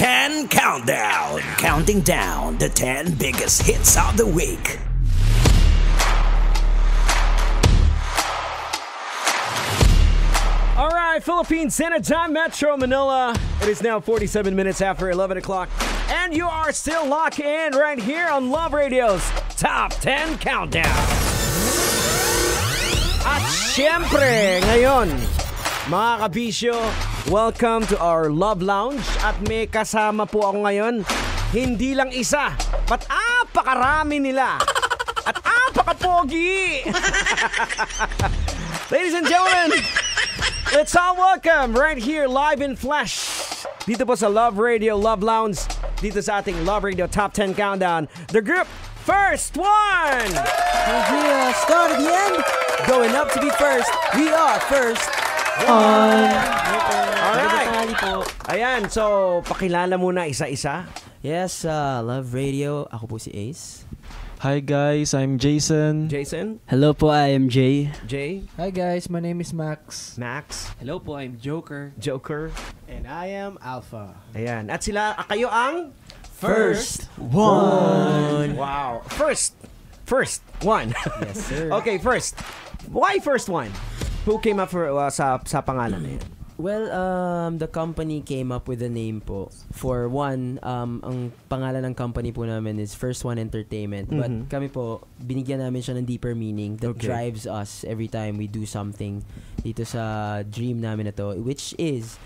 10 Countdown. Counting down the 10 biggest hits of the week. Alright, Philippines Standard Time, Metro Manila. It is now 47 minutes after 11 o'clock. And you are still locked in right here on Love Radio's Top 10 Countdown. At syempre, ngayon, mga kabisyo, welcome to our Love Lounge. At may kasama po ako ngayon. Hindi lang isa, but apakarami nila. At apakapogi. Ladies and gentlemen, let's all welcome right here live in flash dito po sa Love Radio Love Lounge, dito sa ating Love Radio Top 10 Countdown, the group First One. Start at the end, going up to be first. We are First One. Alright. Ayan, so pakilala muna isa-isa. Yes, Love Radio. Ako po si Ace. Hi guys, I'm Jason. Jason. Hello po, I am Jay. Jay. Hi guys, my name is Max. Max. Hello po, I'm Joker. Joker. And I am Alpha. Ayan. At sila, kayo ang First One. Wow. First One. Yes, sir. Okay, first. Why First One? Who came up for sa pangalan na yun? Well, the company came up with a name po. For one, ang pangalan ng company po namin is First One Entertainment. But kami po, binigyan namin siya ng deeper meaning that drives us every time we do something dito sa dream namin na to, which is,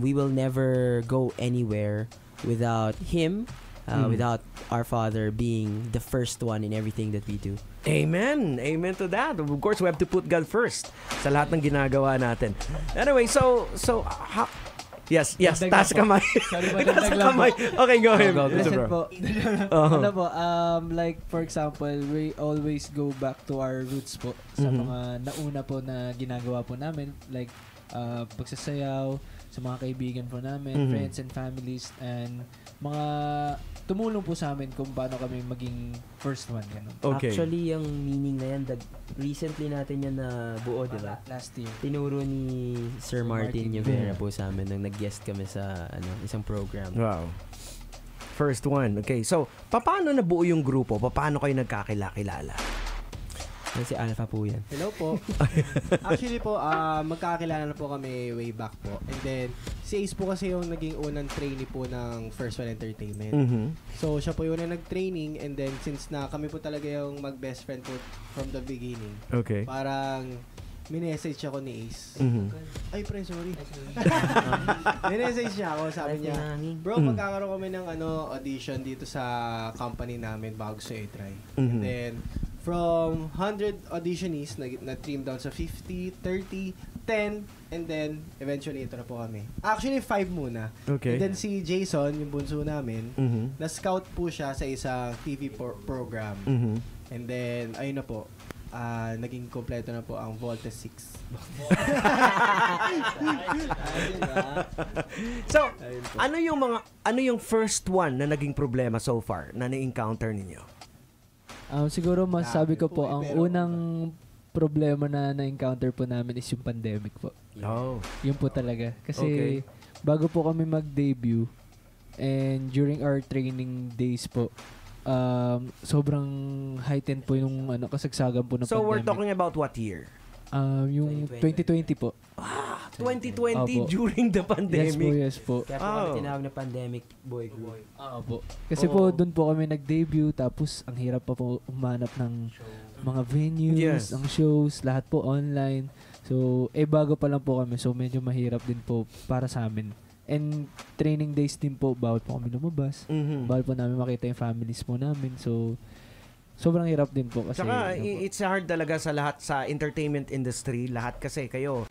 we will never go anywhere without him, without our Father being the first one in everything that we do. Amen. Amen to that. Of course, we have to put God first sa lahat ng ginagawa natin. Anyway, yes, taas kamay. Taas kamay. Okay, go ahead. Listen po. Ano po, like for example, we always go back to our roots po sa mga nauna po na ginagawa po namin, like pagsasayaw sa mga kaibigan po namin, friends and families, and mga tumulong po sa amin kung paano kami maging first one. Ganun. Okay. Actually, yung meaning na yan, recently natin yan na buo, di ba? Last year. Tinuro ni Sir Martin Rivera po sa amin nung nag-guest kami sa isang program. Wow. First One. Okay, so paano nabuo yung grupo? Paano kayo nagkakilala? Si Alpha po yan. Hello po. Actually po, magkakakilala na po kami way back po. And then, si Ace po kasi yung naging unang trainee po ng First One Entertainment. So, siya po yung unang nag-training. And then, since na kami po talaga yung mag-best friend po from the beginning. Okay. Parang, minessage ako ni Ace. Ay, pre, sorry. Minessage niya ako. Sabi niya, bro, magkakaroon kami ng audition dito sa company namin bago sa i-try. And then, from 100 auditionees, na-trim down sa 50, 30, 10, and then, eventually, ito na po kami. Actually, 5 muna. Okay. And then, si Jason, yung bunso namin, na-scout po siya sa isang TV program. And then, ayun na po, naging kompleto na po ang Volta 6. So, ano yung first one na naging problema so far na na-encounter ninyo? Siguro masasabi ko po, ang unang problema na na-encounter po namin is yung pandemic po. Oh. Yun po talaga. Kasi bago po kami mag-debut and during our training days po, sobrang heightened po yung kasagsagan po ng pandemic. So, we're talking about what year? Yung 2020 po. 2020 during the pandemic. Yes po. Kaya po kami tinawag na pandemic boy group. Po. Kasi po doon po kami nag-debut, tapos ang hirap pa po umanap ng mga venues, ang shows, lahat po online. So, bago pa lang po kami. So, medyo mahirap din po para sa amin. And training days din po, bawal po kami lumabas. Bawal po namin makita yung families po namin. So, sobrang hirap din po kasi saka it's hard talaga sa lahat sa entertainment industry, lahat kasi kayo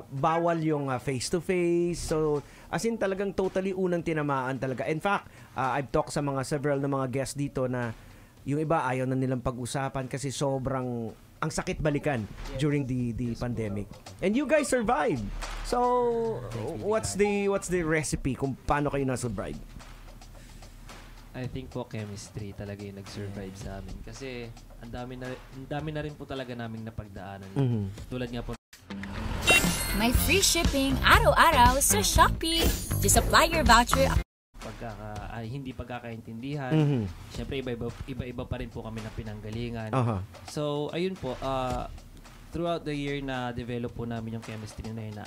bawal yung face to face, so as in talagang totally unang tinamaan talaga. In fact, I've talked sa several na mga guests dito na yung iba ayaw na nilang pag-usapan kasi sobrang ang sakit balikan during the pandemic. And you guys survived. So what's the recipe kung paano kayo na-survive? I think po chemistry talaga yung nag-survive sa amin. Kasi ang dami na rin po talaga naming napagdaanan. Tulad nga po. May free shipping araw-araw sa Shopee. Just apply your voucher hindi pagkakaintindihan. Siyempre iba-iba pa rin po kami ng pinanggalingan. So ayun po, throughout the year na develop po namin yung chemistry na yun na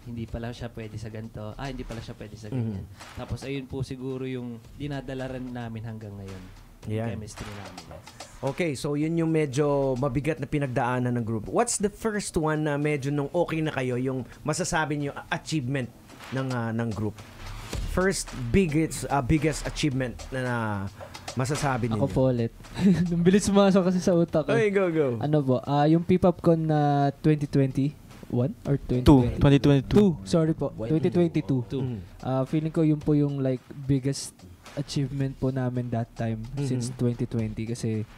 hindi pala siya pwede sa ganito, hindi pala siya pwede sa ganyan. Tapos ayun po siguro yung dinadala rin namin hanggang ngayon. Yung chemistry namin. Okay, so yun yung medyo mabigat na pinagdaanan ng group. What's the first one na medyo nung okay na kayo, yung masasabi niyo achievement ng group? First biggest achievement na masasabi niyo? Ako po ulit. Nung bilis sumasok kasi sa utak ko. Okay, go. Ano po? Yung P-PopCon na 2021 or 2022. Sorry po. 2022. Feeling ko yun po yung like biggest achievement po namin that time since 2020 kasi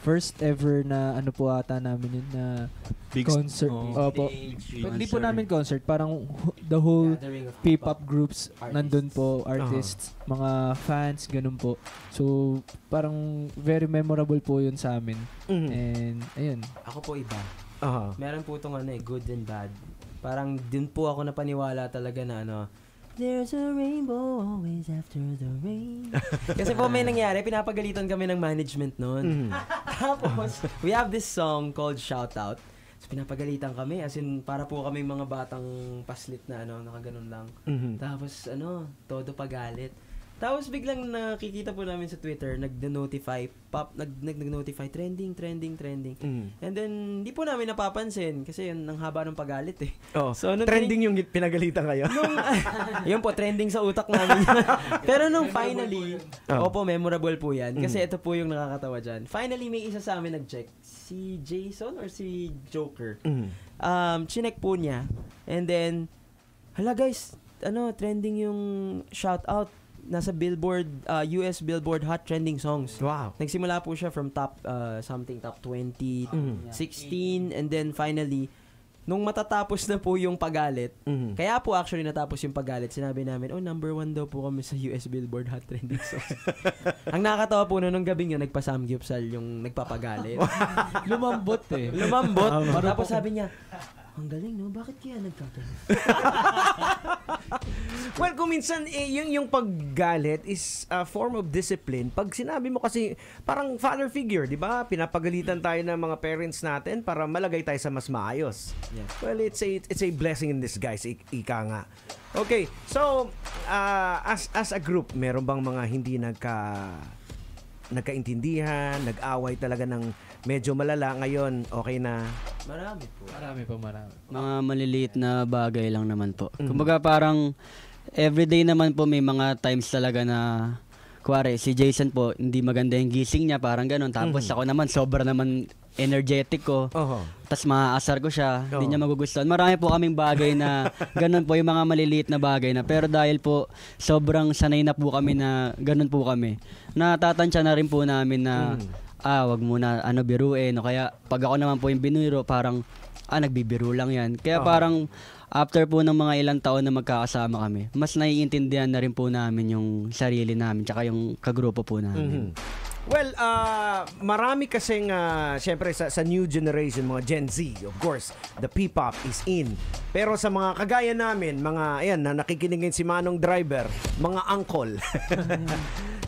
first ever na ano po ata namin yun na Big concert. Opo. Hindi po namin concert. Parang the whole P-pop groups nandun po, artists, mga fans, ganun po. So, parang very memorable po yun sa amin. And, ayun. Ako po iba. Meron po itong good and bad. Parang din po ako napaniwala talaga na there's a rainbow always after the rain. Kasi po may nangyari, pinapagalitan kami ng management noon. Tapos, we have this song called Shout Out. So, pinapagalitan kami, as in, para po kami mga batang paslit na nakaganon lang. Tapos, todo pagalit. Tapos biglang nakikita po namin sa Twitter, nag-notify, nag-notify, trending. And then, di po namin napapansin kasi yun, ang haba ng pagalit eh. So, trending yung pinagalitan kayo? Yun po, trending sa utak namin. Pero nung finally, opo, memorable po yan. Kasi ito po yung nakakatawa dyan. Finally, may isa sa amin nag-check. Si Jason or si Joker. Chinek po niya. And then, hala guys, trending yung shout out. Nasa Billboard, US Billboard Hot Trending Songs. Wow. Nagsimula po siya from top 20, 16, and then finally, nung matatapos na po yung pagalit, kaya po actually natapos yung pagalit, sinabi namin, number 1 daw po kami sa US Billboard Hot Trending Songs. Ang nakakatawa po nung gabing yun, nagpa-samgyupsal yung nagpapagalit. Lumambot eh. Tapos sabi niya, ang galing, no? Bakit kaya nagkagalit? Well, kung minsan, yung paggalit is a form of discipline. Pag sinabi mo kasi, parang father figure, di ba? Pinapagalitan tayo ng mga parents natin para malagay tayo sa mas maayos. Yeah. Well, it's a blessing in disguise, ika nga. Okay, so, as a group, meron bang mga hindi nagkaintindihan, nag-away talaga ng medyo malala? Ngayon, okay na? Marami po. Mga maliliit na bagay lang naman po. Kumbaga parang everyday naman po may mga times talaga na kuwari, si Jason po, hindi maganda yung gising niya, parang ganun. Tapos ako naman, sobra naman energetic ko. Tapos maaasar ko siya, hindi niya magugustuhan. Marami po kaming bagay na ganun po, yung mga maliliit na bagay na. Pero dahil po, sobrang sanay na po kami na ganun po kami. Natatansya na rin po namin na wag muna biruin. O kaya, pag ako naman po yung binuro, parang, nagbibiro lang yan. Kaya parang, after po ng mga ilang taon na magkakasama kami, mas naiintindihan na rin po namin yung sarili namin, tsaka yung kagrupo po namin. Well, marami kasing, syempre sa new generation, mga Gen Z, of course, the P-pop is in. Pero sa mga kagaya namin, mga, na nakikinig ngayon si Manong Driver, mga uncle.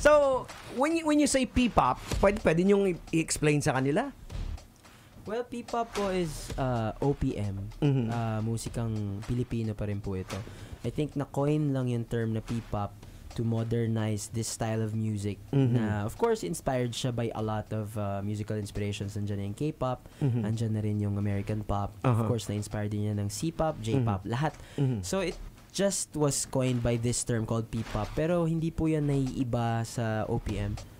So, when you say P-pop, pwede niyong i-explain sa kanila? Well, P-pop po is OPM. Musikang Pilipino pa rin po ito. I think na-coin lang yung term na P-pop to modernize this style of music. Na, of course, inspired siya by a lot of musical inspirations. Nandiyan na yung K-pop, nandiyan na rin yung American pop. Of course, na-inspired din niya ng C-pop, J-pop, lahat. So, it just was coined by this term called P-pop. Pero hindi po yan naiiba sa OPM.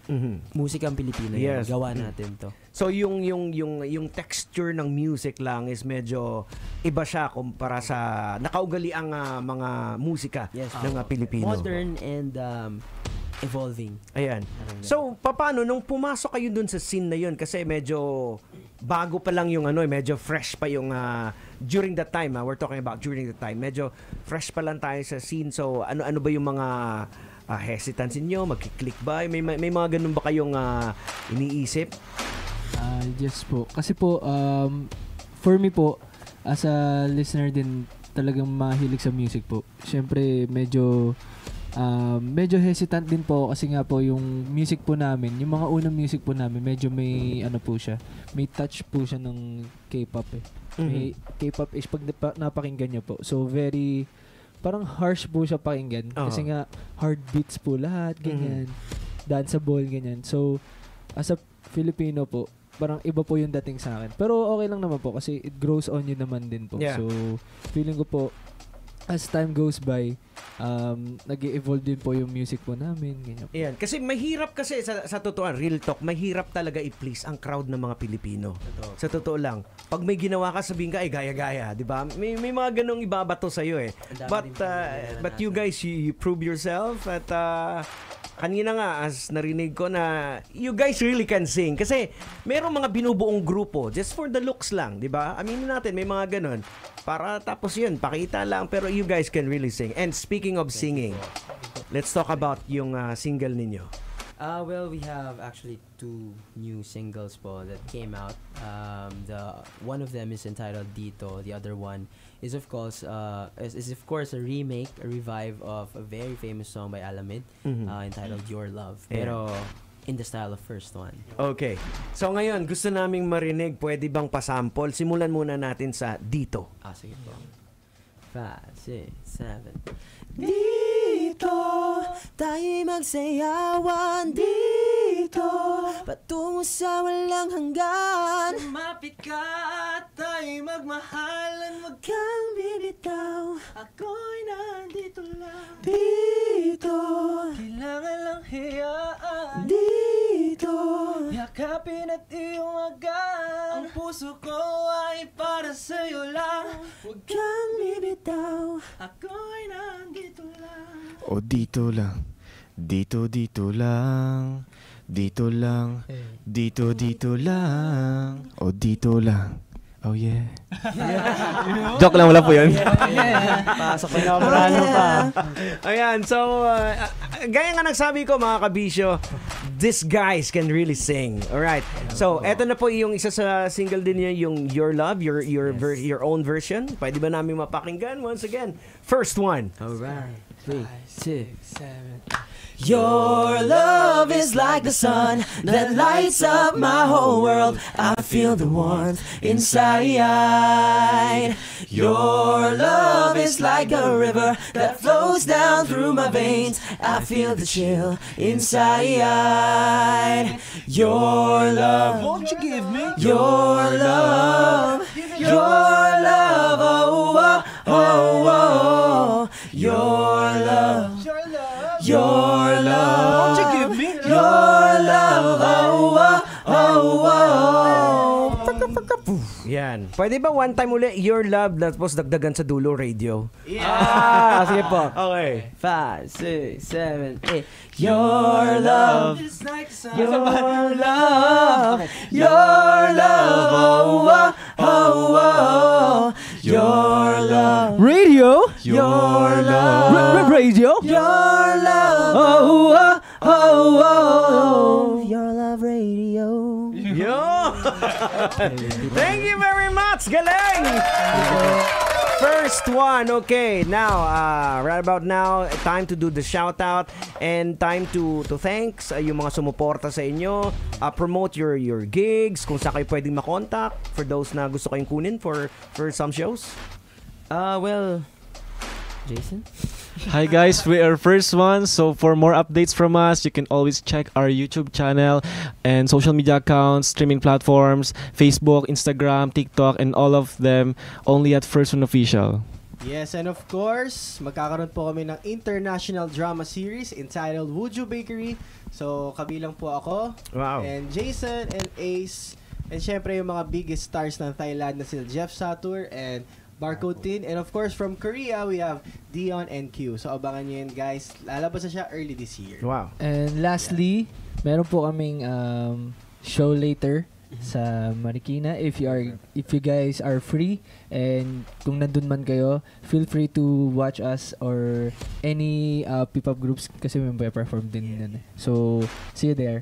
Musikang Pilipino yan. Gawa natin to. So yung texture ng music lang is medyo iba siya kumpara sa nakaugaliang mga musika ng Pilipino. Modern and evolving. Ayan. So paano nung pumasok kayo dun sa scene na yun, kasi medyo bago pa lang yung medyo fresh pa yung during that time, we're talking about during the time, medyo fresh pa lang tayo sa scene. So ano ba yung mga hesitance niyo, magki-click ba? May mga ganun ba kayong iniisip? Yes po. Kasi po, for me po, as a listener din, talagang mahilig sa music po. Siyempre, medyo medyo hesitant din po kasi nga po yung music po namin, yung mga unang music po namin, medyo may ano po siya, may touch po siya ng K-pop eh. May K-pop is pag napakinggan niyo po. So very parang harsh po siya pakinggan kasi nga hard beats po lahat, ganyan. Danceable, ganyan. So as a Filipino po, parang iba po yung dating sa akin. Pero okay lang naman po kasi it grows on you naman din po. Yeah. So feeling ko po as time goes by, nag-evolve din po yung music po namin. Ganyan. Ayan. Kasi mahirap kasi, sa totoo, real talk, mahirap talaga i-please ang crowd ng mga Pilipino. Sa totoo lang. Pag may ginawa ka, sabihin ka, gaya-gaya. Di ba? May mga ganong ibabato sa'yo eh. But you guys, you prove yourself at kanina nga, as narinig ko na you guys really can sing. Kasi merong mga binubuong grupo just for the looks lang. Di ba? Aminin natin, may mga ganon. Para tapos yun, pakita lang. Pero you guys can really sing. And speaking of singing, let's talk about yung single ninyo. Well, we have actually 2 new singles po that came out. One of them is entitled Dito. The other one is of course a remake, a revive of a very famous song by Alamid entitled Your Love. Pero in the style of first one. Okay. So ngayon, gusto naming marinig, pwede bang pasample? Simulan muna natin sa Dito. Sige po. 5, 6, 7. Dito, tayo'y magsayawan dito, patungo sa walang hanggan. Lumapit ka at tayo'y magmahalan, wag kang bibitaw, ako'y nandito lang. Dito, kailangan lang hiyaan. Dito, yakapin at iyong agad. Ang puso ko ay para sa'yo lang, wag kang bibitaw, ako'y nandito lang. O dito lang, dito lang, dito lang, dito lang, o dito lang. Oh yeah. Joke lang, wala po yun. Pasok ko na pa. Ayan, so gaya nga nagsabi ko mga kabisyo, these guys can really sing. Alright. So, eto na po yung isa sa single din niya, yung Your Love, your own version. Pwede ba namin mapakinggan once again? First one. Alright. 3, 2, 7. Your love is like the sun that lights up my whole world. I feel the warmth inside. Your love is like a river that flows down through my veins. I feel the chill inside. Your love, won't you give me your love? Your love, oh, oh, oh, oh. Your love. Your love, won't you give me your love? Oh, oh, oh, oh. Yan. Pwede ba one time uli, Your Love, tapos dagdagan sa dulo, radio? Sige po. Okay. 5, 6, 7, 8. Your love, your love, your love, oh, oh, oh, oh. Your love, Radio? your love, Radio? your love, oh, oh, oh, oh. Your love radio. Yo! Thank you very much! Galing! First one, okay. Now, right about now, time to do the shout out and time to thanks yung mga sumuporta sa inyo. Promote your gigs, kung saan kayo pwedeng makontak for those na gusto kayong kunin for some shows. Well, Jason? Hi guys, we are First One. So for more updates from us, you can always check our YouTube channel and social media accounts, streaming platforms, Facebook, Instagram, TikTok, and all of them only at First One Official. Yes, and of course, magkakaroon po kami ng international drama series entitled Wuju Bakery. So, kabilang po ako, and Jason, and Ace, and syempre yung mga biggest stars ng Thailand na sila Jeff Satur and Barcode Tin. And of course, from Korea, we have Dion and Q. So, abangan nyo yun, guys. Lalabas na siya early this year. Wow. And lastly, meron po kaming show later sa Marikina. If you guys are free and kung nandun man kayo, feel free to watch us or any P-pop groups kasi may perform din yun. So, see you there.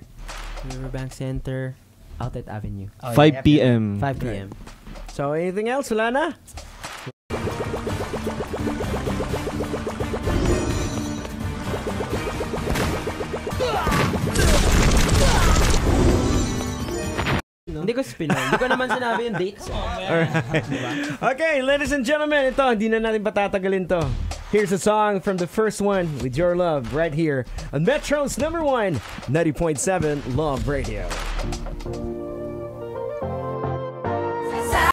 Riverbank Center, Outlet Avenue. 5 p.m. 5 p.m. So, anything else? Wala na? ko spinoy. Hindi ko naman sinabi yung dates. Okay, ladies and gentlemen, ito, hindi na natin patatagalin to. Here's a song from the first one, With Your Love, right here on Metro's #1, 90.7 Love Radio.